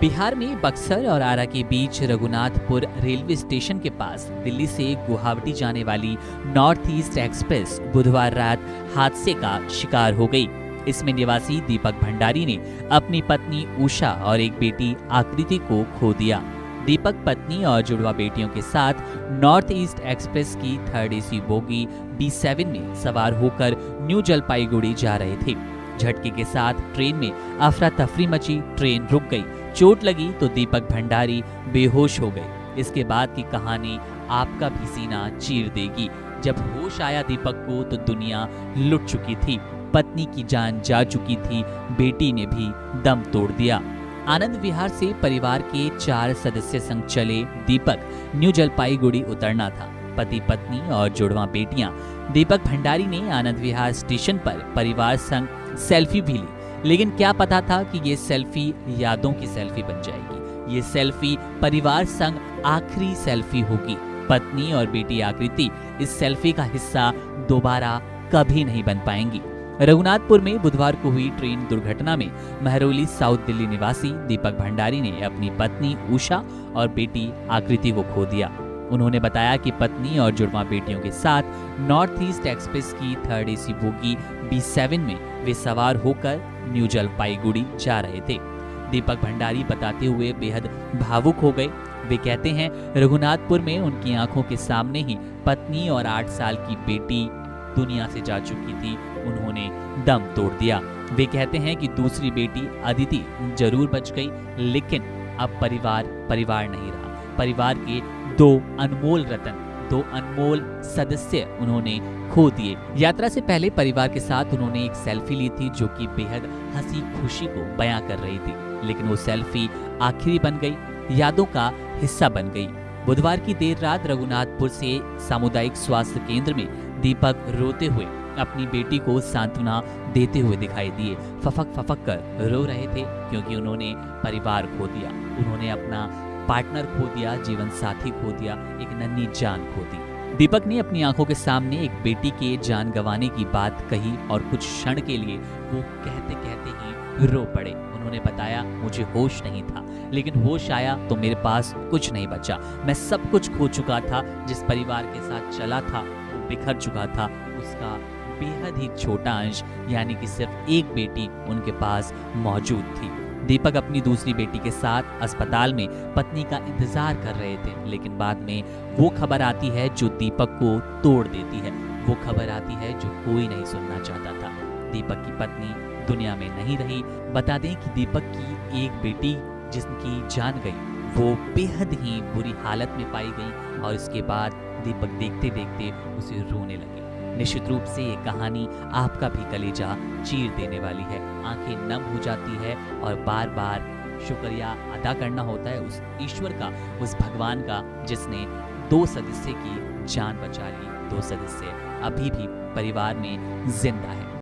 बिहार में बक्सर और आरा के बीच रघुनाथपुर रेलवे स्टेशन के पास दिल्ली से गुवाहाटी जाने वाली नॉर्थ ईस्ट एक्सप्रेस बुधवार रात हादसे का शिकार हो गई। इसमें निवासी दीपक भंडारी ने अपनी पत्नी उषा और एक बेटी आकृति को खो दिया। दीपक पत्नी और जुड़वा बेटियों के साथ नॉर्थ ईस्ट एक्सप्रेस की 3rd AC बोगी B7 में सवार होकर न्यू जलपाईगुड़ी जा रहे थे। झटके के साथ ट्रेन में अफरा तफरी मची, ट्रेन रुक गई। चोट लगी तो दीपक भंडारी बेहोश हो गए। इसके बाद की कहानी आपका भी सीना चीर देगी। जब होश आया दीपक को तो दुनिया लुट चुकी थी, पत्नी की जान जा चुकी थी, बेटी ने भी दम तोड़ दिया। आनंद विहार से परिवार के 4 सदस्य संग चले दीपक न्यू जलपाईगुड़ी उतरना था। पति पत्नी और जुड़वा बेटियां। दीपक भंडारी ने आनंद विहार स्टेशन पर परिवार संग सेल्फी भी ली, लेकिन क्या पता था कि ये सेल्फी यादों की सेल्फी बन जाएगी। ये सेल्फी परिवार संग आखिरी सेल्फी होगी। पत्नी और बेटी आकृति इस सेल्फी का हिस्सा दोबारा कभी नहीं बन पाएंगी। रघुनाथपुर में बुधवार को हुई ट्रेन दुर्घटना में महरौली साउथ दिल्ली निवासी दीपक भंडारी ने अपनी पत्नी उषा और बेटी आकृति को खो दिया। उन्होंने बताया कि पत्नी और जुड़वा बेटियों के साथ नॉर्थ ईस्ट एक्सप्रेस की 3rd AC बोगी B7 में वे सवार होकर न्यू जलपाईगुड़ी जा रहे थे। दीपक भंडारी बताते हुए बेहद भावुक हो गए। वे कहते हैं, रघुनाथपुर में उनकी आंखों के सामने ही पत्नी और 8 साल की बेटी दुनिया से जा चुकी थी। उन्होंने दम तोड़ दिया। वे कहते हैं कि दूसरी बेटी अदिति जरूर बच गई, लेकिन अब परिवार नहीं रहा। परिवार के 2 अनमोल रतन, 2 अनमोल सदस्य उन्होंने खो दिए। यात्रा से पहले परिवार के साथ उन्होंने एक सेल्फी ली थी जो कि बेहद हंसी खुशी को बयां कर रही थी, लेकिन वो सेल्फी आखिरी बन गई, यादों का हिस्सा बन गई। बुधवार की देर रात रघुनाथपुर से सामुदायिक स्वास्थ्य केंद्र में दीपक रोते हुए अपनी बेटी को सांत्वना देते हुए दिखाई दिए। फफक कर रो रहे थे क्योंकि उन्होंने परिवार खो दिया, उन्होंने अपना पार्टनर खो दिया, जीवन साथी खो दिया, एक नन्ही जान खो दी। दीपक ने अपनी आंखों के सामने एक बेटी के जान गंवाने की बात कही और कुछ क्षण के लिए वो कहते कहते ही रो पड़े। उन्होंने बताया, मुझे होश नहीं था, लेकिन होश आया तो मेरे पास कुछ नहीं बचा। मैं सब कुछ खो चुका था। जिस परिवार के साथ चला था वो बिखर चुका था। उसका बेहद ही छोटा अंश यानी कि सिर्फ एक बेटी उनके पास मौजूद थी। दीपक अपनी दूसरी बेटी के साथ अस्पताल में पत्नी का इंतजार कर रहे थे, लेकिन बाद में वो खबर आती है जो दीपक को तोड़ देती है। वो खबर आती है जो कोई नहीं सुनना चाहता था। दीपक की पत्नी दुनिया में नहीं रही। बता दें कि दीपक की एक बेटी जिसकी जान गई वो बेहद ही बुरी हालत में पाई गई और इसके बाद दीपक देखते देखते उसे रोने लगे। निश्चित रूप से ये कहानी आपका भी कलेजा चीर देने वाली है। आंखें नम हो जाती है और बार बार शुक्रिया अदा करना होता है उस ईश्वर का, उस भगवान का जिसने 2 सदस्य की जान बचा ली। 2 सदस्य अभी भी परिवार में जिंदा है।